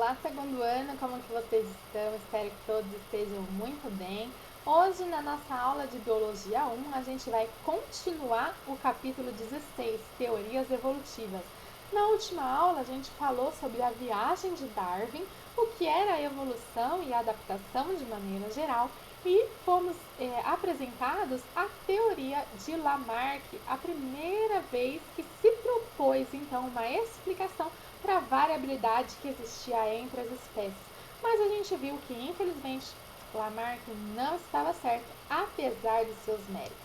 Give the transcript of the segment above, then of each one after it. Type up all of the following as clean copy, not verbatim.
Olá, segundo ano, como que vocês estão? Espero que todos estejam muito bem. Hoje, na nossa aula de Biologia 1, a gente vai continuar o capítulo 16, Teorias Evolutivas. Na última aula, a gente falou sobre a viagem de Darwin, o que era a evolução e a adaptação de maneira geral, e fomos apresentados a teoria de Lamarck, a primeira vez que se propôs, então, uma explicação para a variabilidade que existia entre as espécies. Mas a gente viu que, infelizmente, Lamarck não estava certo, apesar de seus méritos.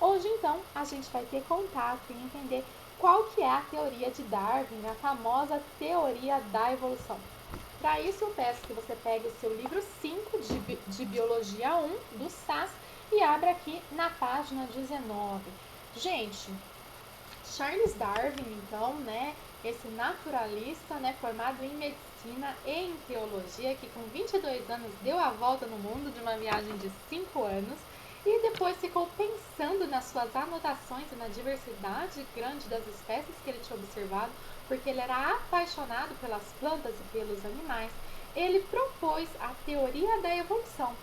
Hoje, então, a gente vai ter contato e entender qual que é a teoria de Darwin, a famosa teoria da evolução. Para isso, eu peço que você pegue o seu livro 5 de Biologia 1, do SAS, e abra aqui na página 19. Gente, Charles Darwin, então, né, esse naturalista, né, formado em medicina e em teologia, que com 22 anos deu a volta no mundo de uma viagem de 5 anos e depois ficou pensando nas suas anotações e na diversidade grande das espécies que ele tinha observado, porque ele era apaixonado pelas plantas e pelos animais. Ele propôs a teoria da evolução,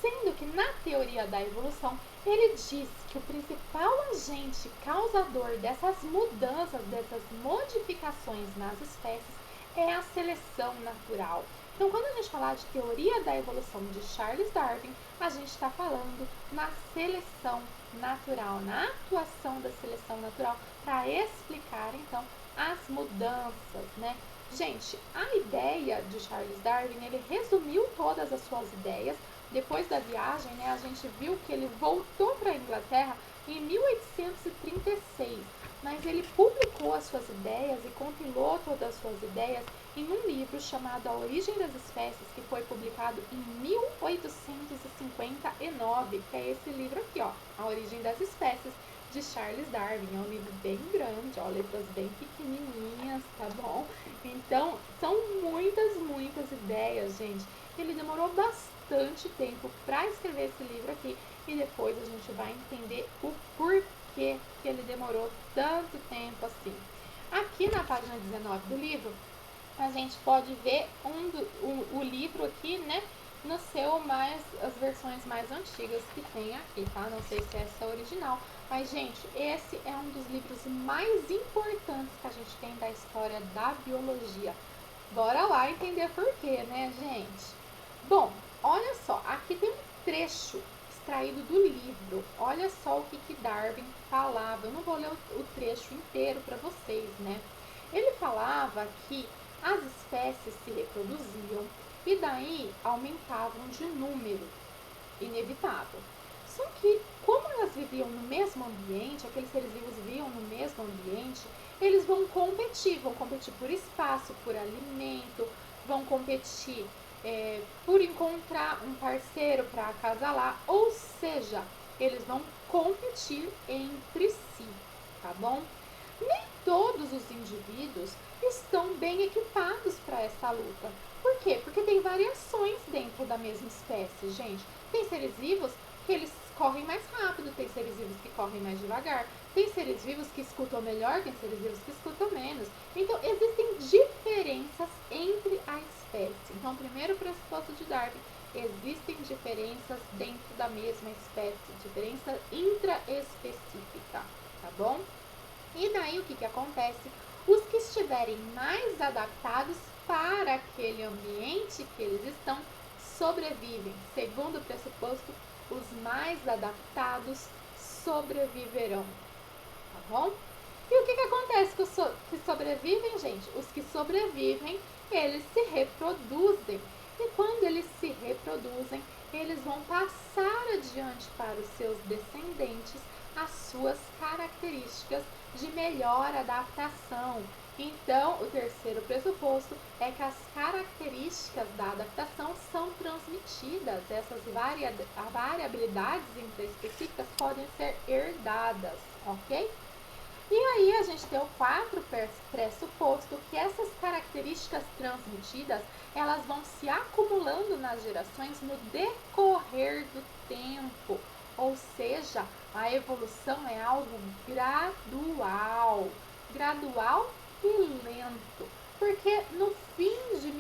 sendo que na teoria da evolução ele diz que o principal agente causador dessas mudanças, dessas modificações nas espécies é a seleção natural. Então, quando a gente falar de teoria da evolução de Charles Darwin, a gente está falando na seleção natural, na atuação da seleção natural para explicar, então, as mudanças, né? Gente, a ideia de Charles Darwin, ele resumiu todas as suas ideias. Depois da viagem, né, a gente viu que ele voltou para a Inglaterra em 1836, mas ele publicou as suas ideias e compilou todas as suas ideias em um livro chamado A Origem das Espécies, que foi publicado em 1859, que é esse livro aqui, ó, A Origem das Espécies, de Charles Darwin. É um livro bem grande, ó, letras bem pequenininhas, tá bom? Então, são muitas ideias, gente. Ele demorou bastante tempo para escrever esse livro aqui e depois a gente vai entender o porquê que ele demorou tanto tempo assim. Aqui na página 19 do livro, a gente pode ver o livro aqui, né? No seu as versões mais antigas que tem aqui, tá? Não sei se essa é a original, mas, gente, esse é um dos livros mais importantes que a gente tem da história da biologia. Bora lá entender por quê, né, gente? Bom, olha só, aqui tem um trecho extraído do livro. Olha só o que Darwin falava. Eu não vou ler o trecho inteiro para vocês, né? Ele falava que as espécies se reproduziam e daí aumentavam de número, inevitável. Só que, como elas viviam no mesmo ambiente, aqueles seres vivos viviam no mesmo ambiente, eles vão competir por espaço, por alimento, vão competir por encontrar um parceiro para acasalar, ou seja, eles vão competir entre si, tá bom? Nem todos os indivíduos estão bem equipados para essa luta. Por quê? Porque tem variações dentro da mesma espécie, gente. Tem seres vivos que eles correm mais rápido, tem seres vivos que correm mais devagar, tem seres vivos que escutam melhor, tem seres vivos que escutam menos. Então, existem diferenças entre a espécie. Então, primeiro pressuposto de Darwin, existem diferenças dentro da mesma espécie, diferença intraespecífica, tá bom? E daí o que acontece? Os que estiverem mais adaptados para aquele ambiente que eles estão sobrevivem. Segundo o pressuposto, os mais adaptados sobreviverão, tá bom? E o que acontece com os que sobrevivem, gente? Os que sobrevivem, eles se reproduzem. E quando eles se reproduzem, eles vão passar adiante para os seus descendentes as suas características de melhor adaptação. Então, o terceiro pressuposto é que as características da adaptação são transmitidas. Essas variabilidades intraespecíficas podem ser herdadas, ok? E aí a gente tem o quarto pressuposto que essas características transmitidas, elas vão se acumulando nas gerações no decorrer do tempo. Ou seja, a evolução é algo gradual e lento, porque no fim de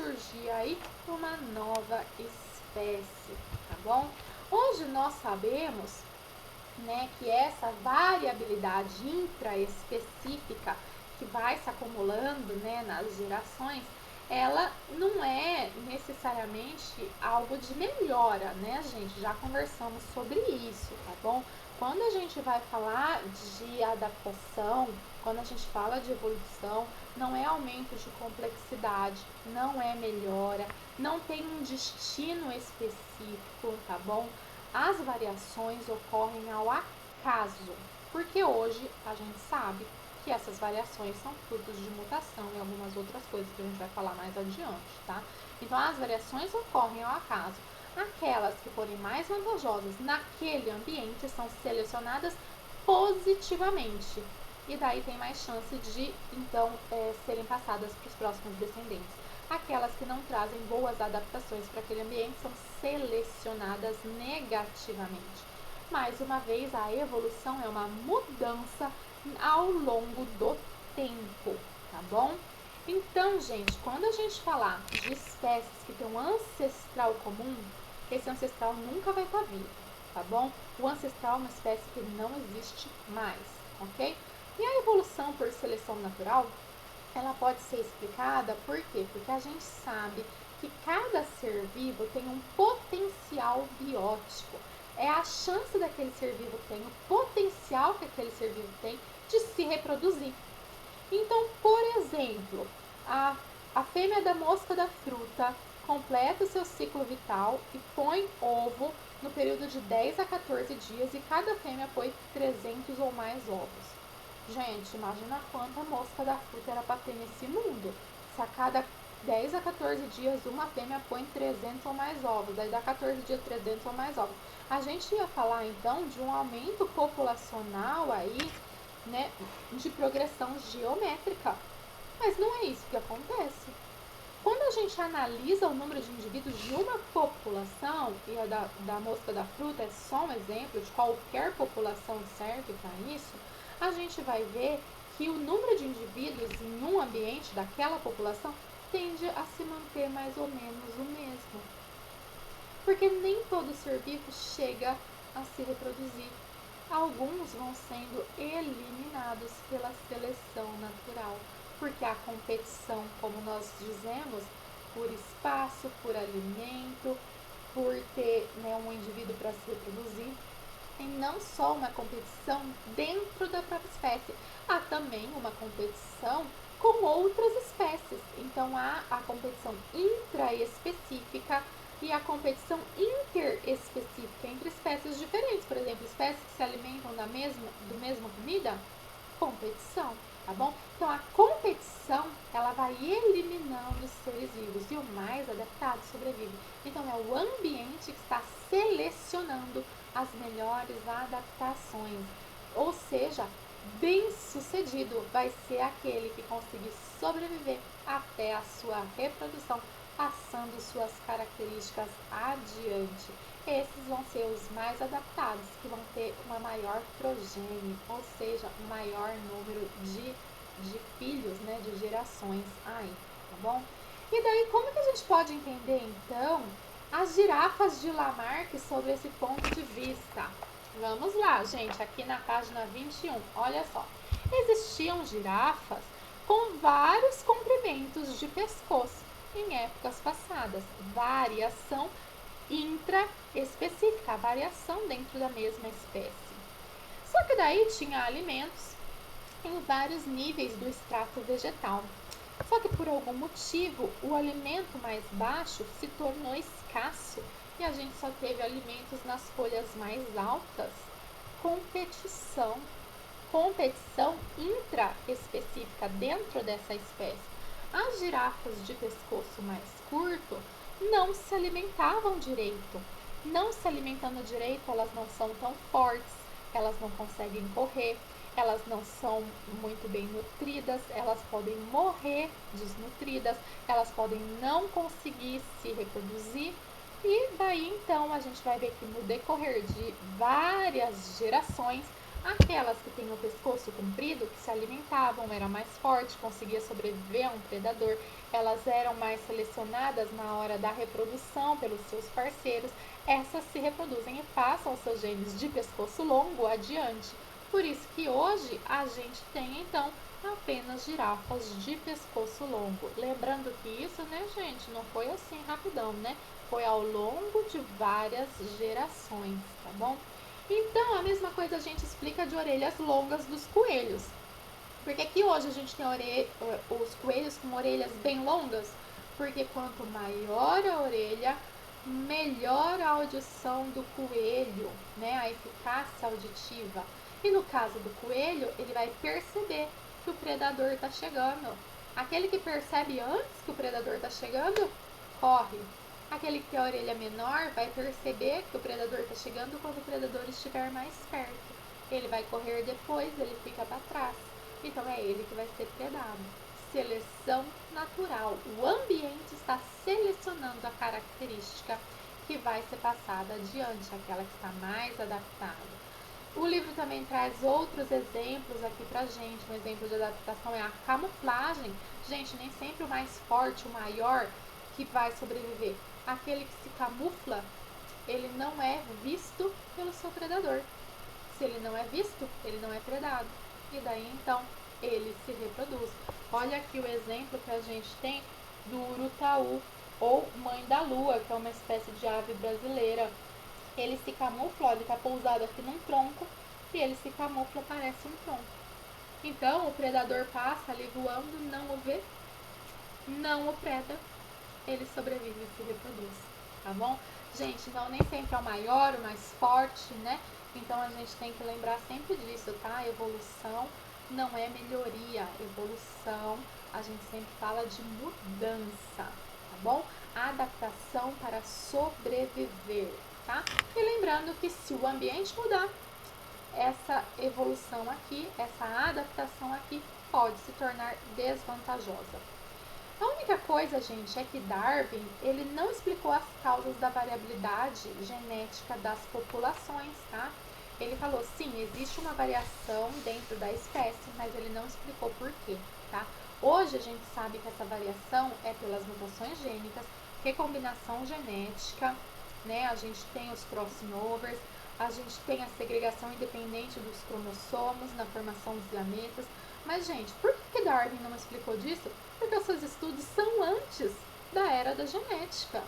surgir aí uma nova espécie, tá bom? Hoje nós sabemos, né, que essa variabilidade intraespecífica que vai se acumulando, né, nas gerações, ela não é necessariamente algo de melhora, né, gente? Já conversamos sobre isso, tá bom? Quando a gente vai falar de adaptação, quando a gente fala de evolução, não é aumento de complexidade, não é melhora, não tem um destino específico, tá bom? As variações ocorrem ao acaso, porque hoje a gente sabe que essas variações são frutos de mutação e algumas outras coisas que a gente vai falar mais adiante, tá? Então, as variações ocorrem ao acaso. Aquelas que forem mais vantajosas naquele ambiente são selecionadas positivamente. E daí tem mais chance de, então, serem passadas para os próximos descendentes. Aquelas que não trazem boas adaptações para aquele ambiente são selecionadas negativamente. Mais uma vez, a evolução é uma mudança ao longo do tempo, tá bom? Então, gente, quando a gente falar de espécies que têm um ancestral comum, esse ancestral nunca vai estar vivo, tá bom? O ancestral é uma espécie que não existe mais, ok? E a evolução por seleção natural, ela pode ser explicada por quê? Porque a gente sabe que cada ser vivo tem um potencial biótico. É a chance daquele ser vivo tem, o potencial que aquele ser vivo tem de se reproduzir. Então, por exemplo, a fêmea da mosca da fruta completa o seu ciclo vital e põe ovo no período de 10 a 14 dias e cada fêmea põe 300 ou mais ovos. Gente, imagina quanta mosca da fruta era para ter nesse mundo. Se a cada 10 a 14 dias uma fêmea põe 300 ou mais ovos, aí dá 14 dias 300 ou mais ovos. A gente ia falar então de um aumento populacional aí, né, de progressão geométrica. Mas não é isso que acontece. Quando a gente analisa o número de indivíduos de uma população, e a da mosca da fruta é só um exemplo, de qualquer população serve para isso, a gente vai ver que o número de indivíduos em um ambiente daquela população tende a se manter mais ou menos o mesmo. Porque nem todo ser vivo chega a se reproduzir. Alguns vão sendo eliminados pela seleção natural, porque a competição, como nós dizemos, por espaço, por alimento, por ter, né, um indivíduo para se reproduzir, e não só uma competição dentro da própria espécie, há também uma competição com outras espécies. Então há a competição intraespecífica e a competição interespecífica entre espécies diferentes. Por exemplo, espécies que se alimentam da mesma comida, competição, tá bom? Então a competição, ela vai eliminando os seres vivos e o mais adaptado sobrevive. Então é o ambiente que está selecionando as melhores adaptações, ou seja, bem sucedido vai ser aquele que conseguir sobreviver até a sua reprodução, passando suas características adiante. Esses vão ser os mais adaptados, que vão ter uma maior progênie, ou seja, um maior número de filhos, né, de gerações aí, tá bom? E daí, como que a gente pode entender, então, as girafas de Lamarck sobre esse ponto de vista? Vamos lá, gente, aqui na página 21, olha só. Existiam girafas com vários comprimentos de pescoço em épocas passadas, variação intraespecífica, variação dentro da mesma espécie. Só que daí tinha alimentos em vários níveis do extrato vegetal. Só que por algum motivo o alimento mais baixo se tornou escasso e a gente só teve alimentos nas folhas mais altas. Competição intraespecífica dentro dessa espécie. As girafas de pescoço mais curto não se alimentavam direito. Não se alimentando direito, elas não são tão fortes, elas não conseguem correr, elas não são muito bem nutridas, elas podem morrer desnutridas, elas podem não conseguir se reproduzir. E daí então a gente vai ver que no decorrer de várias gerações, Aquelas que têm o pescoço comprido, que se alimentavam, eram mais fortes, conseguia sobreviver a um predador, elas eram mais selecionadas na hora da reprodução pelos seus parceiros, essas se reproduzem e passam seus genes de pescoço longo adiante. Por isso que hoje a gente tem, então, apenas girafas de pescoço longo. Lembrando que isso, né, gente, não foi assim rapidão, né? Foi ao longo de várias gerações, tá bom? Então, a mesma coisa a gente explica de orelhas longas dos coelhos. Porque aqui hoje a gente tem os coelhos com orelhas bem longas, porque quanto maior a orelha, melhor a audição do coelho, né? A eficácia auditiva. E no caso do coelho, ele vai perceber que o predador está chegando. Aquele que percebe antes que o predador está chegando, corre. Aquele que tem a orelha menor vai perceber que o predador está chegando quando o predador estiver mais perto. Ele vai correr depois, ele fica para trás. Então é ele que vai ser predado. Seleção natural. O ambiente está selecionando a característica que vai ser passada adiante, aquela que está mais adaptada. O livro também traz outros exemplos aqui pra gente. Um exemplo de adaptação é a camuflagem. Gente, nem sempre o mais forte, o maior, que vai sobreviver. Aquele que se camufla, ele não é visto pelo seu predador. Se ele não é visto, ele não é predado. E daí então ele se reproduz. Olha aqui o exemplo que a gente tem do urutaú ou mãe da lua, que é uma espécie de ave brasileira. Ele se camufla, ele está pousado aqui num tronco e ele se camufla, parece um tronco. Então o predador passa ali voando, não o vê, não o preda, ele sobrevive e se reproduz, tá bom? Gente, então nem sempre é o maior, o mais forte, né? Então a gente tem que lembrar sempre disso, tá? Evolução não é melhoria, evolução a gente sempre fala de mudança, tá bom? Adaptação para sobreviver, tá? E lembrando que se o ambiente mudar, essa evolução aqui, essa adaptação aqui pode se tornar desvantajosa. A única coisa, gente, é que Darwin, ele não explicou as causas da variabilidade genética das populações, tá? Ele falou, sim, existe uma variação dentro da espécie, mas ele não explicou por quê, tá? Hoje a gente sabe que essa variação é pelas mutações gênicas, recombinação genética, né? A gente tem os crossing overs, a gente tem a segregação independente dos cromossomos na formação dos gametas. Mas, gente, por que Darwin não explicou disso? Porque os seus estudos são antes da era da genética.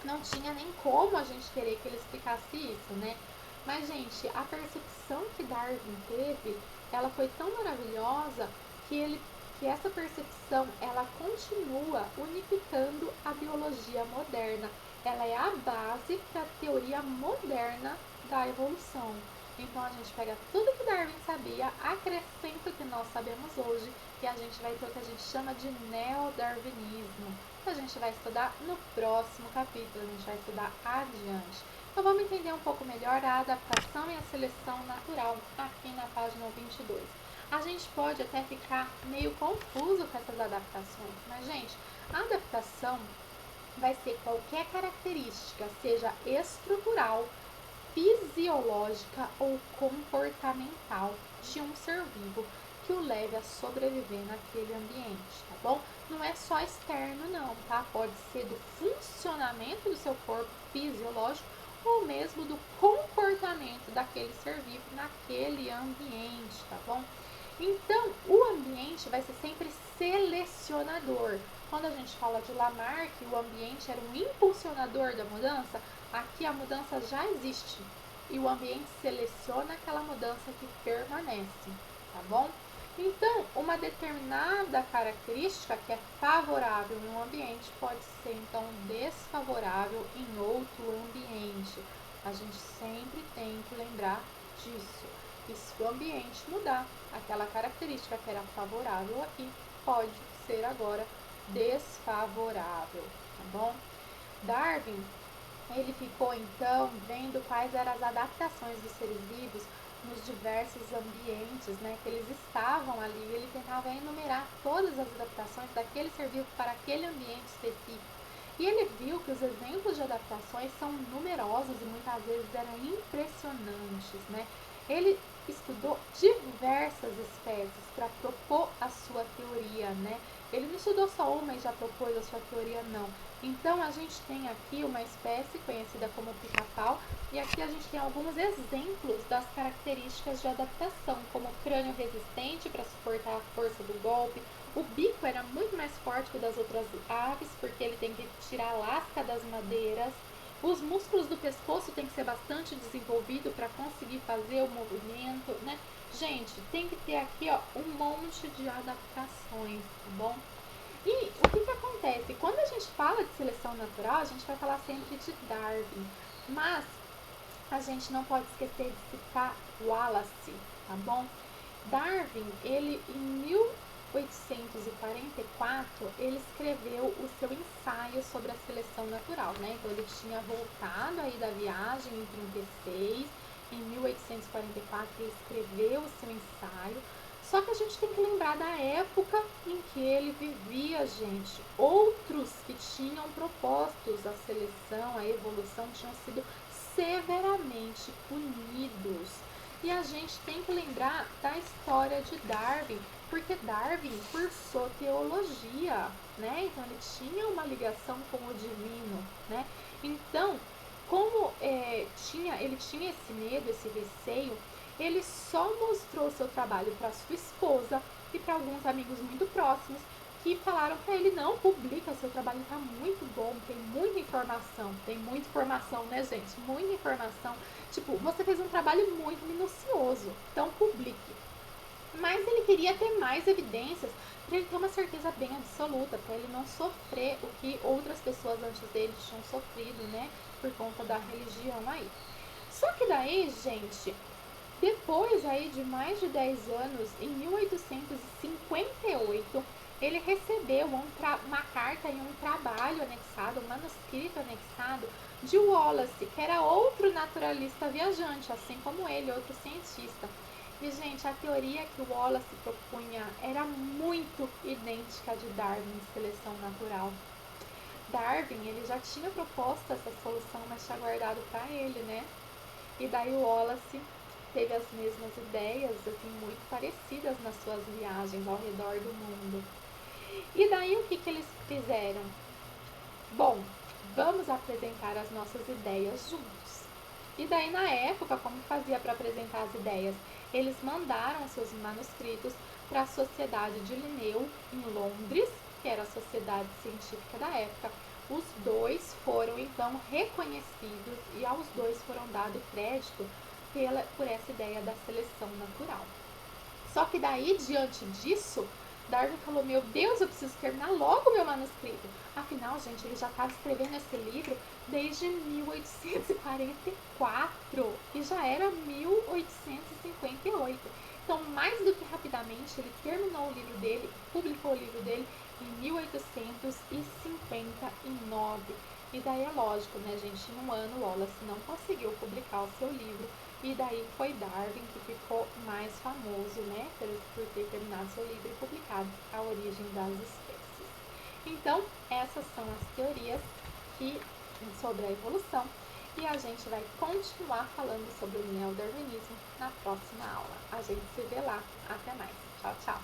Não tinha nem como a gente querer que ele explicasse isso, né? Mas, gente, a percepção que Darwin teve, ela foi tão maravilhosa que essa percepção, ela continua unificando a biologia moderna. Ela é a base para a teoria moderna da evolução. Então a gente pega tudo que Darwin sabia, acrescenta o que nós sabemos hoje e a gente vai ter o que a gente chama de neodarwinismo, que a gente vai estudar no próximo capítulo, a gente vai estudar adiante. Então vamos entender um pouco melhor a adaptação e a seleção natural aqui na página 22. A gente pode até ficar meio confuso com essas adaptações, mas gente, a adaptação vai ser qualquer característica, seja estrutural, fisiológica ou comportamental de um ser vivo que o leve a sobreviver naquele ambiente, tá bom? Não é só externo não, tá? Pode ser do funcionamento do seu corpo fisiológico ou mesmo do comportamento daquele ser vivo naquele ambiente, tá bom? Então, o ambiente vai ser sempre selecionador. Quando a gente fala de Lamarck, o ambiente era um impulsionador da mudança, aqui a mudança já existe e o ambiente seleciona aquela mudança que permanece, tá bom? Então, uma determinada característica que é favorável em um ambiente pode ser então desfavorável em outro ambiente. A gente sempre tem que lembrar disso. E se o ambiente mudar, aquela característica que era favorável aqui pode ser agora desfavorável, tá bom? Darwin, ele ficou então vendo quais eram as adaptações dos seres vivos nos diversos ambientes, né, que eles estavam ali. Ele tentava enumerar todas as adaptações daquele ser vivo para aquele ambiente específico. E ele viu que os exemplos de adaptações são numerosos e muitas vezes eram impressionantes, né? Ele estudou diversas espécies para propor a sua teoria, né? Ele não estudou só uma e já propôs a sua teoria, não. Então, a gente tem aqui uma espécie conhecida como pica-pau, e aqui a gente tem alguns exemplos das características de adaptação, como crânio resistente para suportar a força do golpe. O bico era muito mais forte que o das outras aves, porque ele tem que tirar a lasca das madeiras. Os músculos do pescoço tem que ser bastante desenvolvido para conseguir fazer o movimento, né? Gente, tem que ter aqui, ó, um monte de adaptações, tá bom? E o que acontece? Quando a gente fala de seleção natural, a gente vai falar sempre de Darwin, mas a gente não pode esquecer de citar Wallace, tá bom? Darwin, ele em 1844, ele escreveu o seu ensaio sobre a seleção natural, né? Então ele tinha voltado aí da viagem em 36, em 1844 ele escreveu o seu ensaio. Só que a gente tem que lembrar da época em que ele vivia, gente. Outros que tinham propostos a seleção, a evolução, tinham sido severamente punidos. E a gente tem que lembrar da história de Darwin, porque Darwin cursou teologia, né? Então ele tinha uma ligação com o divino, né? Então, como ele tinha esse medo, esse receio, ele só mostrou seu trabalho para sua esposa e para alguns amigos muito próximos, que falaram para ele: não, publica, seu trabalho está muito bom, tem muita informação, né, gente? Muita informação. Tipo, você fez um trabalho muito minucioso, então publique. Mas ele queria ter mais evidências para ele ter uma certeza bem absoluta, para ele não sofrer o que outras pessoas antes dele tinham sofrido, né, por conta da religião aí. Só que daí, gente, depois aí de mais de 10 anos, em 1858, ele recebeu uma carta e um trabalho anexado, um manuscrito anexado de Wallace, que era outro naturalista viajante, assim como ele, outro cientista. E, gente, a teoria que o Wallace propunha era muito idêntica à de Darwin em seleção natural. Darwin, ele já tinha proposto essa solução, mas tinha guardado para ele, né? E daí o Wallace teve as mesmas ideias, assim, muito parecidas nas suas viagens ao redor do mundo. E daí o que eles fizeram? Bom, vamos apresentar as nossas ideias juntos. E daí na época, como fazia para apresentar as ideias? Eles mandaram seus manuscritos para a Sociedade de Linneu, em Londres, que era a sociedade científica da época. Os dois foram então reconhecidos e aos dois foram dado crédito por essa ideia da seleção natural. Só que daí, diante disso, Darwin falou: meu Deus, eu preciso terminar logo o meu manuscrito. Afinal, gente, ele já estava escrevendo esse livro desde 1844 e já era 1858. Então, mais do que rapidamente, ele terminou o livro dele, publicou o livro dele em 1859. E daí é lógico, né, gente? Em um ano, Wallace não conseguiu publicar o seu livro. E daí foi Darwin que ficou mais famoso, né, por ter terminado seu livro e publicado A Origem das Espécies. Então, essas são as teorias sobre a evolução. E a gente vai continuar falando sobre o neodarwinismo na próxima aula. A gente se vê lá. Até mais. Tchau, tchau.